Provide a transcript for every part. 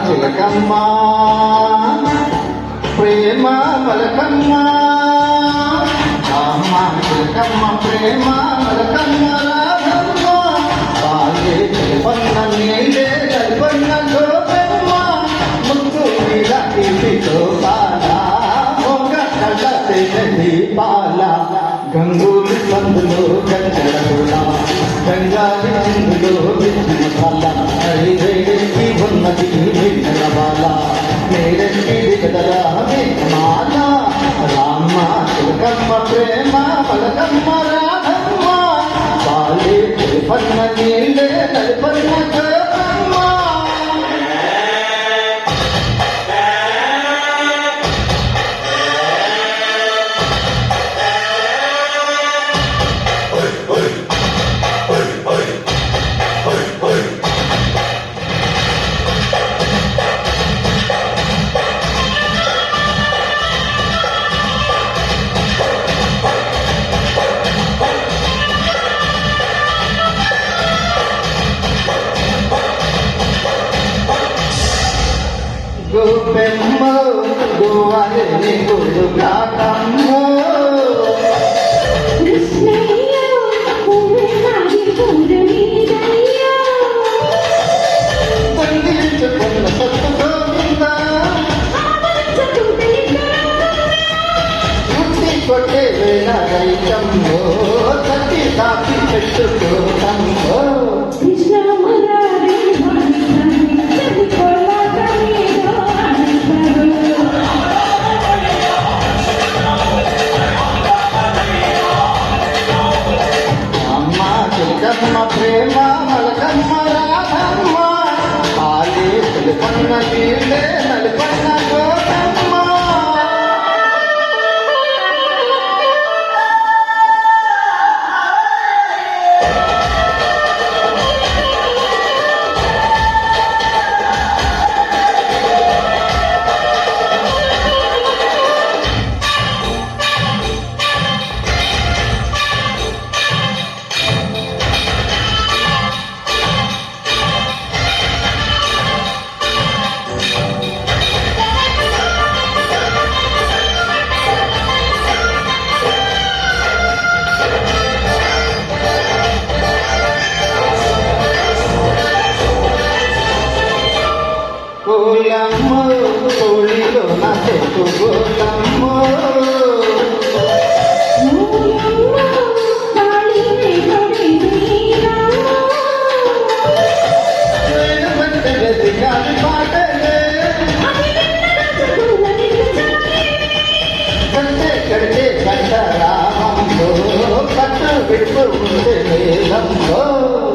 చిలకమ్మ ప్రేమ మలకమ్మ అమ్మ చిలకమ్మ ప్రేమ మలకమ్మ రాధమ్మ బాలే పన్న నీళ్ళే కలిపన్న గోపెమ్మ ముక్కు మీద ఇంటితో పాల మొగ కళ్ళ దీపాల గంగూరి సందులో గంజల గంగాలి చిందులో విచ్చిన పాల ఐదేకి ఉన్నది విన్నవాల మేరెత్తి దిగదరా మాల రామ్మ చిలకమ్మ ప్రేమ పలకమ్మ రాధమ్మ బాలే పన్న నీళ్ళే నడిపన్న గోపమ్మ గోపెమ్మ గోవాలని గోగాటమ్మ కృష్ణయ్య పూర్ణాది పూర్ణీదయ్య పండించుకున్న సత్తు గోవింద ముట్టి కొట్టే వేళ రైతమ్మో తట్టి దాటి పెట్టుకోటమ్మో కృష్ణ మురారి చది కొల్లకనిలో అమ్మ చిలకమ్మ ప్రేమ మలకమ్మ రాధమ్మ పాలే తెలుపన్న నీళ్ళే నలుపన్న గోపమ్మ పూలమ్మ తోళిలో నా చెట్టు గోలమ్మ మూలమ్మ కాళీనే కొడిదీరా వెనుబంటగది గాలి పాటలే కంటే కడితే కంట రామంబో కట్టు విడుపు ఉండే వేలంబో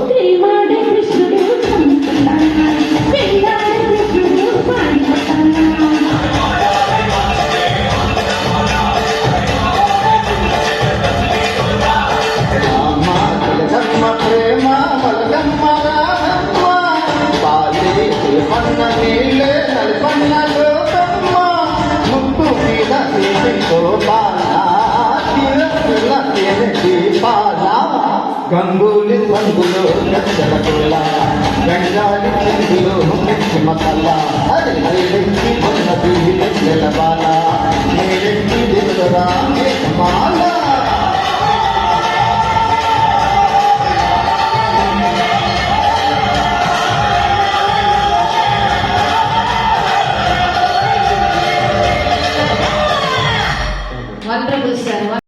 శ్రీవాడ కృష్ణుడు చంపుతాడు శ్రీవాడ కృష్ణుడు పాడిపోతాడు రామ చిలకమ్మ ప్రేమ మలకమ్మ రాధమ్మ పాలే పన్న నీళ్ళే నలుపన్న గోపమ్మ ముక్కు మీద తీసుకో పాల తీరస్తుల దీపాల గంగూలి పందులో గచ్చల పిల్ల గంగాలి చిందులో మిచ్చి మసాల అది ఐదెక్కి ఉన్నది నెల బాల